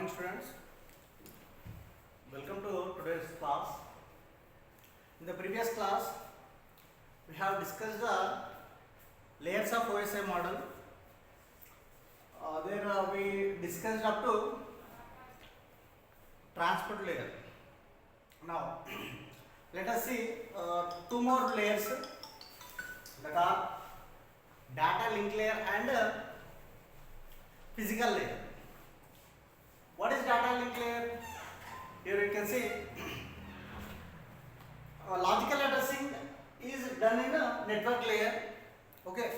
morning students, welcome to today's class. In the previous class we have discussed the layers of OSI model. There we discussed up to transport layer. Now let us see two more layers that are data link layer and physical layer. What is data link layer? Here you can see logical addressing is done in a network layer, okay,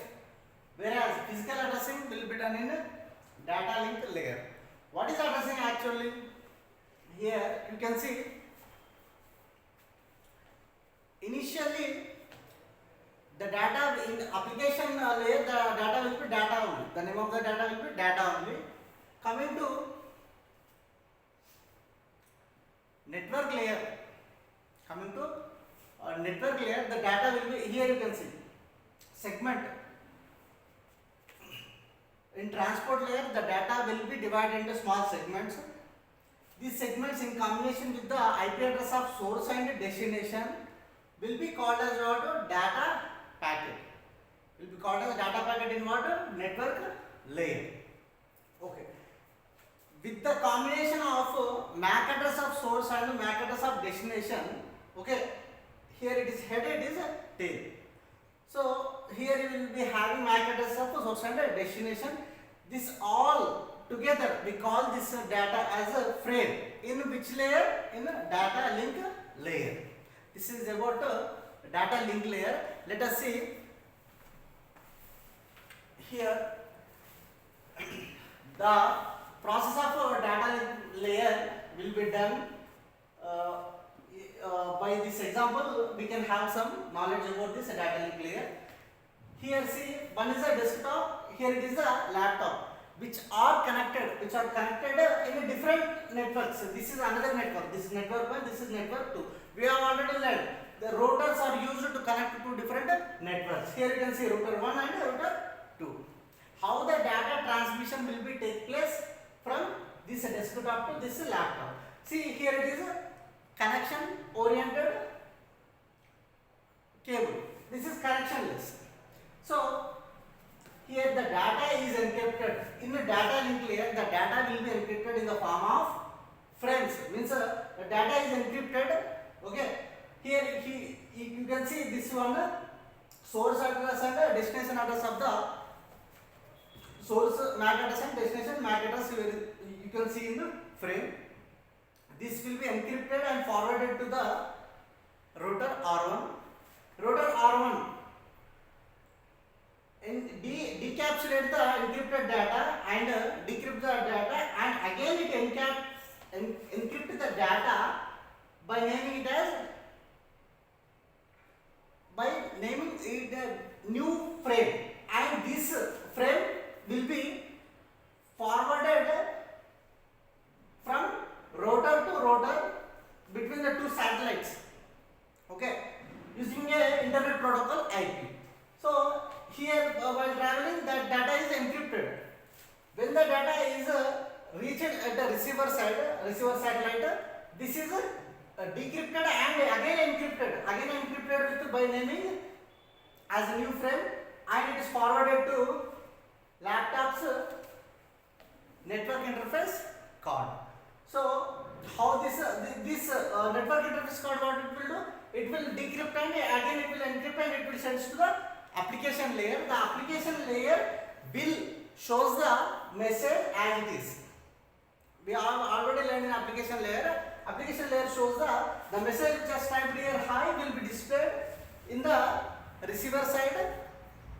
whereas physical addressing will be done in a data link layer. What is addressing actually? Here you can see initially the data in application layer, the data will be data only. The name of the data will be data only. Coming to network layer, network layer, the data will be here. You can see segment. In transport layer, the data will be divided into small segments. These segments, in combination with the IP address of source and destination, will be called as what? Data packet. Will be called as data packet in what? Network layer. Okay. With the combination of MAC address of source and MAC address of destination, okay, here it is head, it is a tail. So here you will be having MAC address of source and destination. This all together we call this data as a frame. In which layer? In data link layer. This is about data link layer. Let us see here the process of data layer will be done by this example. We can have some knowledge about this data link layer. Here see, one is a desktop, here it is a laptop, which are connected in different networks. This is another network. This is network 1, this is network 2. We have already learned the routers are used to connect to different networks. Here you can see router 1 and router 2. How the data transmission will be take place from this desktop to this laptop. See, here it is a connection oriented cable. This is connectionless. So here the data is encrypted. In a data link layer, the data will be encrypted in the form of frames. Means the data is encrypted. Okay. Here you can see this one, source address and destination address of the source MAC address and destination MAC address you can see in the frame. This will be encrypted and forwarded to the router R1. Router R1 decapsulate the encrypted data and decrypt the data, and again it encrypt the data by naming it a new frame, and this frame will be forwarded from router to router between the two satellites, okay, using a internet protocol IP. So here while traveling, that data is encrypted. When the data is reached at the receiver satellite, this is decrypted and again encrypted with by naming as a new frame, and it is forwarded to laptop's network interface card. So how this network interface card, what it will do? It will decrypt and again it will encrypt and it will send to the application layer. The application layer will shows the message as it is. We have already learned in application layer. Application layer shows the message just typed here hi will be displayed in the receiver side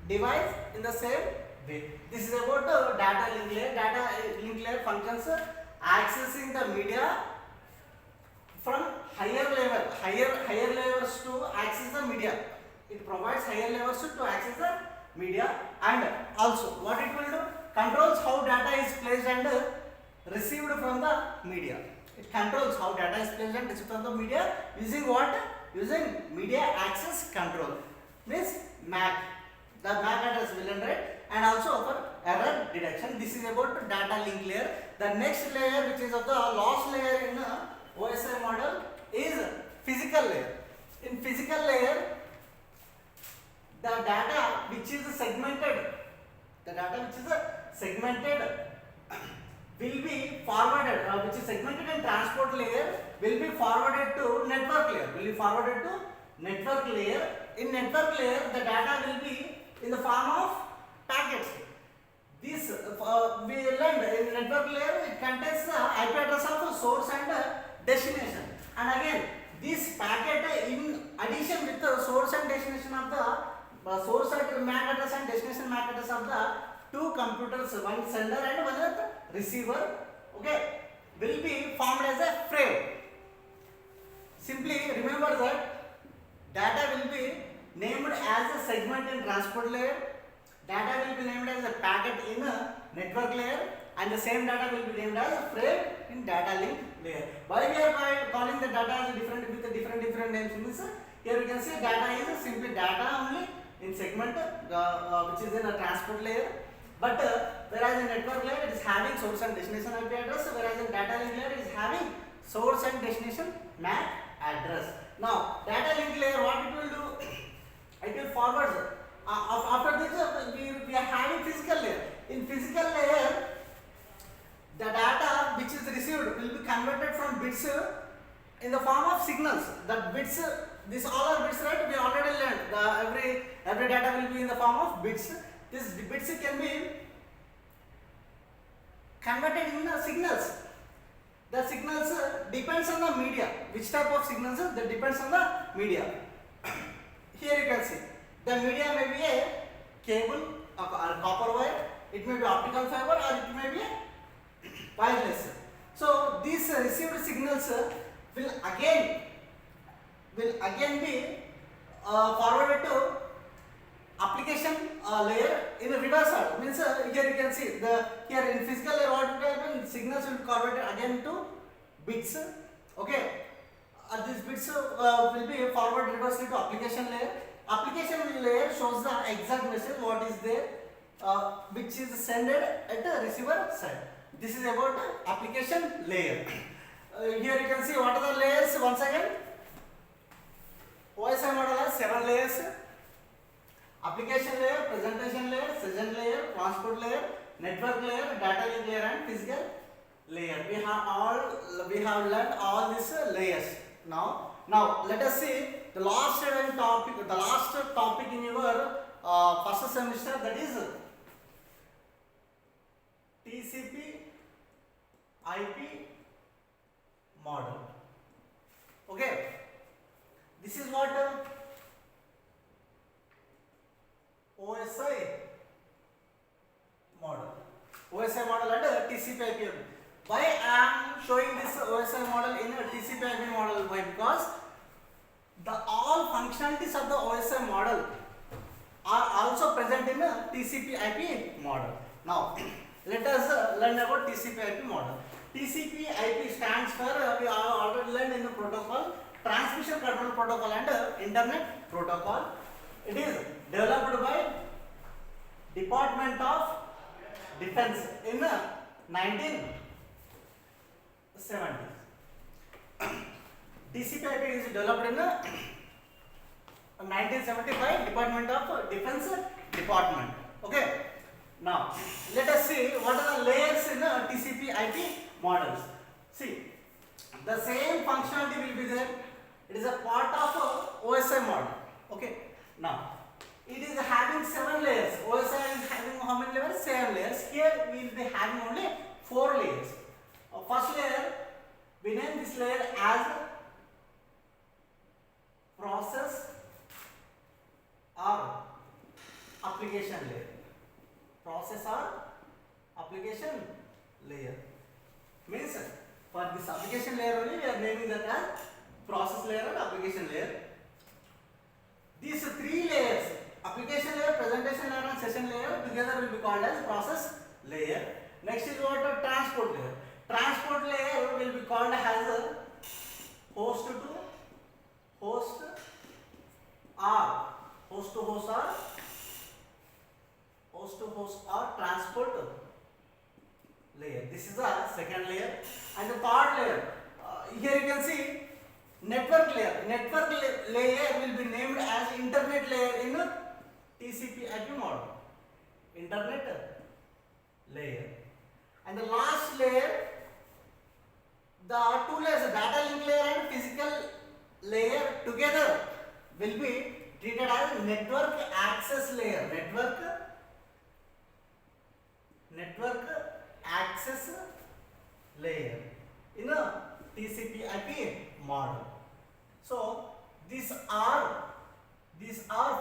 device in the same way. This is about the data link layer. Data link layer functions accessing the media from higher levels to access the media. It provides higher levels to access the media, and also what it will do, controls how data is placed and received from the media. It controls how data is placed and received from the media using what? Using media access control. Means MAC. The MAC address will generate and also for error deduction. This is about data link layer. The next layer, which is of the last layer in OSI model, is physical layer. In physical layer, the data which is segmented, will be forwarded, which is segmented in transport layer, will be forwarded to network layer. In network layer, the data will be in the form of packets. This we learned in network layer, it contains the IP address of source and destination. And again, this packet in addition with the source and destination of the source MAC address and destination MAC address of the two computers, one sender and one receiver, okay, will be formed as a frame. Simply remember that data will be named as a segment in transport layer, data will be named as a packet in a network layer, and the same data will be named as a frame in data link layer. Why we are calling the data as different with different names means here we can say data is simply data only in segment which is in a transport layer, but whereas in network layer it is having source and destination IP address, whereas in data link layer it is having source and destination MAC address. Now data link layer, what it will do, it will forward. After this we are having physical layer. In physical layer, the data which is received will be converted from bits in the form of signals. The bits, this all are bits, right? We already learned every data will be in the form of bits. This bits can be converted in signals. The signals depends on the media. Which type of signals? That depends on the media. Here you can see the media may be a cable or copper wire. It may be optical fiber or it may be a wireless. So these received signals will again be forwarded to application layer in a reverse order. Means here you can see here in physical layer what will happen, signals will be converted again to bits. Okay, these bits will be forwarded reversely to application layer. Application layer shows the exact message what is there, which is sent at the receiver side. This is about application layer. Here you can see what are the layers once again. OSI model has 7 layers: application layer, presentation layer, session layer, transport layer, network layer, data link layer, and physical layer. We have learned all these layers. Now let us see the last topic in your first semester, that is TCP IP model. Okay, this is what OSI model and TCP IP. Why I am showing this OSI model in a TCP IP model? Why? Because all functionalities of the OSI model are also present in a TCP IP model. Now let us learn about TCP IP model. TCP IP stands for, we already learned in the protocol, transmission control protocol and internet protocol. It is developed by Department of Defense in 1970s. TCP IP is developed in 1975 Department of Defense Department. Okay. Now let us see what are the layers in TCP IP models. See, the same functionality will be there. It is a part of OSI model. Okay. Now it is having 7 layers. OSI is having how many layers? 7 layers. Here we will be having only 4 layers. First layer, we name this layer as process or application layer. Process or application layer means for this application layer only we are naming that as process layer and application layer. These 3 layers, application layer, presentation layer and session layer, together will be called as process layer. Next is what? Transport layer. Transport layer will be called as a host to host or transport This is the second layer. And the third layer, here you can see network layer. Network layer will be named as internet layer in TCP/IP model. Internet layer. And the last layer, the two layers, the data link layer and physical layer together will be treated as network access layer. Network access layer in a TCP/IP model. So these are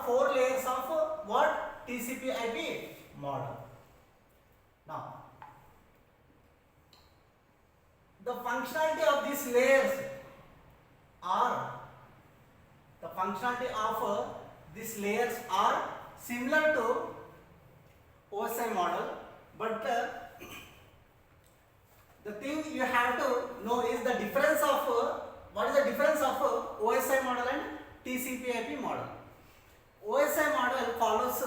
four layers of what? TCP/IP model. Now the functionality of these layers are similar to OSI model, but the thing you have to know is the difference of what is the difference of OSI model and TCP/IP model. OSI model follows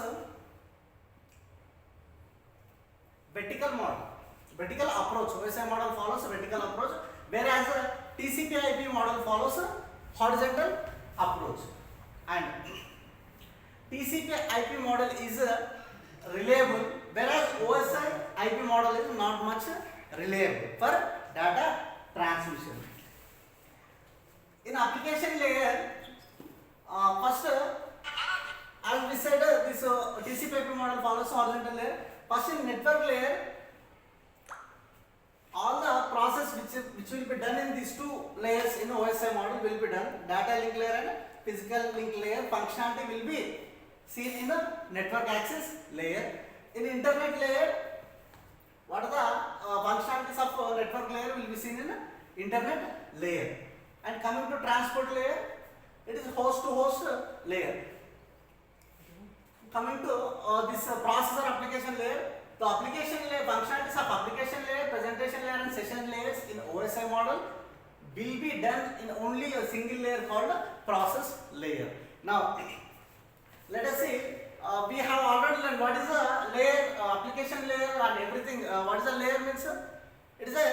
vertical approach. OSI model follows a vertical approach, whereas TCP/IP model follows a horizontal approach. And TCP/IP model is reliable, whereas OSI/IP model is not much reliable for data transmission. In application layer, first, as we said, this TCP/IP model follows horizontal layer. First, in network layer, all the process which will be done in these two layers in OSI model will be done. Data link layer and physical link layer functionality will be seen in the network access layer. In internet layer, what are the functionalities of network layer will be seen in internet layer. And coming to transport layer, it is host to host layer. Coming to this processor application layer, the application layer, functionalities of application layer, presentation layer and session layers in OSI model will be done in only a single layer called process layer. Now let us see, we have already learned what is a layer, application layer and everything. What is a layer means? It is a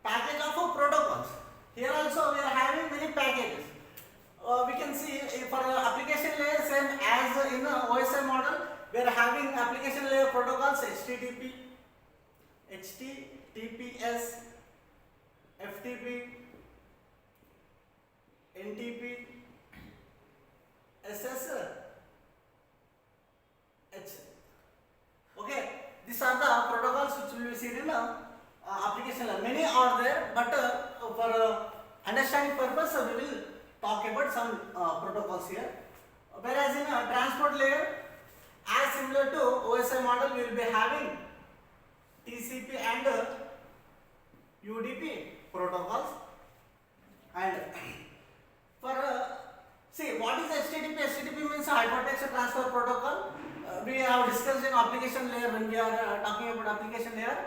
package of protocols. Here also we are having many packages. We can see for application layer, same as in OSI model, we are having application layer protocols HTTP, HTTPS, FTP, NTP, SSH. Okay, these are the protocols which will be seen in application layer. Many are there, but for understanding purpose, we will talk about some protocols here. Whereas in transport layer, as similar to OSI model, we will be having TCP and UDP protocols. And for see, what is HTTP? HTTP means hypertext transfer protocol. We have discussed in application layer. When we are talking about application layer,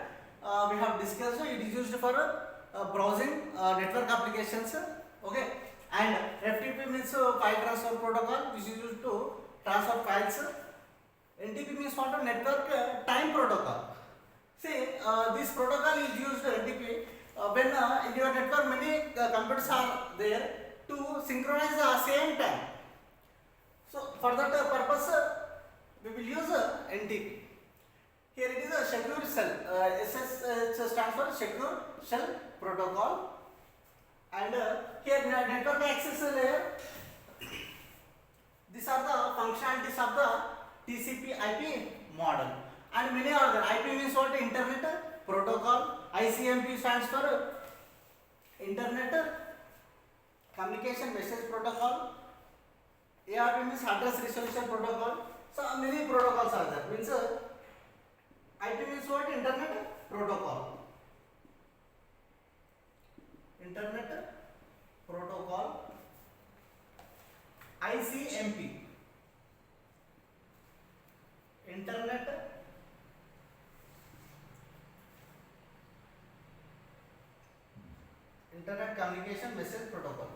we have discussed it is used for browsing network applications. Okay, and FTP means file transfer protocol, which is used to transfer files. NTP means what? Network time protocol. See, this protocol is used NTP when in your network many computers are there to synchronize the same time. So for that purpose, we will use NTP. Here it is a secure shell. SSH stands for secure shell protocol. And here network access layer. These are the functionalities of the TCP/IP model. And many are there. IP means what? Internet protocol. ICMP stands for Internet Communication Message Protocol. ARP means Address Resolution Protocol. So many protocols are there. Means IP means what? Internet protocol. Internet protocol. ICMP. Internet Communication Message Protocol.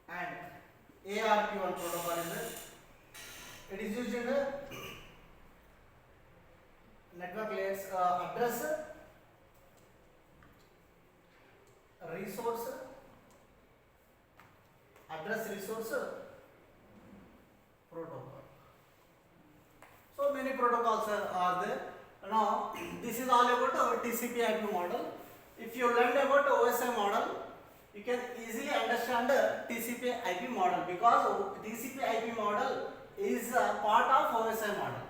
And ARP1 protocol is there. It is used in the network layers address, resource, protocol. So many protocols are there. Now this is all about TCP/IP model. If you learn about OSI model, you can easily understand TCP/IP model, because TCP/IP model is a part of OSI model.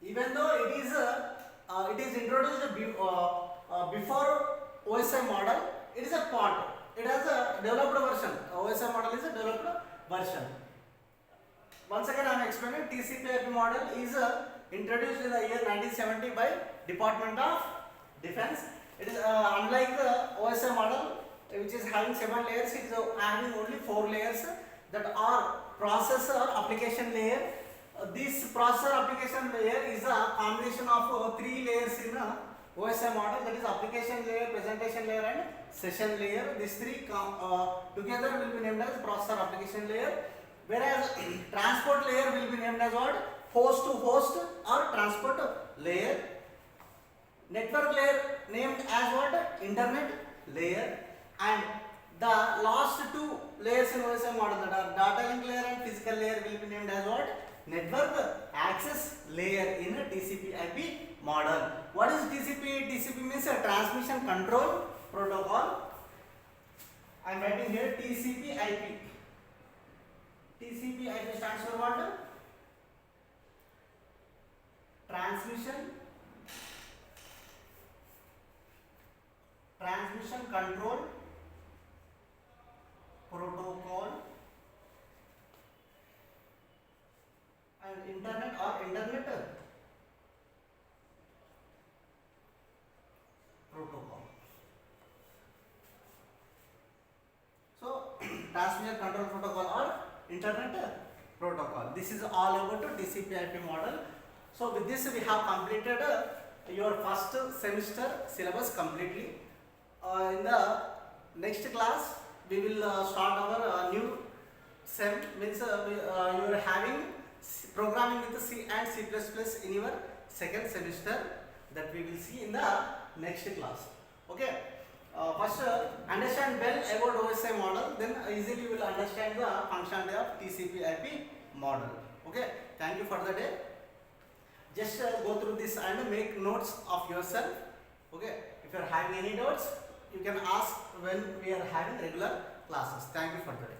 Even though it is introduced before OSI model, it is a part. It has a developed version. OSI model is a developed version. Once again, I am explaining TCP/IP model is introduced in the year 1970 by Department of Defense. It is unlike OSI model, which is having 7 layers. It is having only 4 layers that are processor application layer. This processor application layer is a combination of 3 layers in OSI model, that is application layer, presentation layer and session layer. These 3 together will be named as processor application layer, whereas transport layer will be named as what? Host to host or transport layer. Network layer named as what? Internet layer. And the last 2 layers in OSI model, that are data link layer and physical layer, will be named as what? Network access layer in a TCP/IP model. What is TCP? TCP means a transmission control protocol. I am writing here TCP/IP. TCP/IP stands for what? Transmission control protocol, and internet protocol. So transmission control protocol or internet protocol. This is all about TCP/IP model. So with this we have completed your first semester syllabus completely. In the next class we will start our new sem, means you are having programming with C and C++ in your second semester, that we will see in the next class. Okay. First understand well about OSI model, then easily you will understand the functionality of TCP/IP model. Okay. Thank you for the day. Just go through this and make notes of yourself. Okay. If you are having any doubts, you can ask when we are having regular classes. Thank you for the day.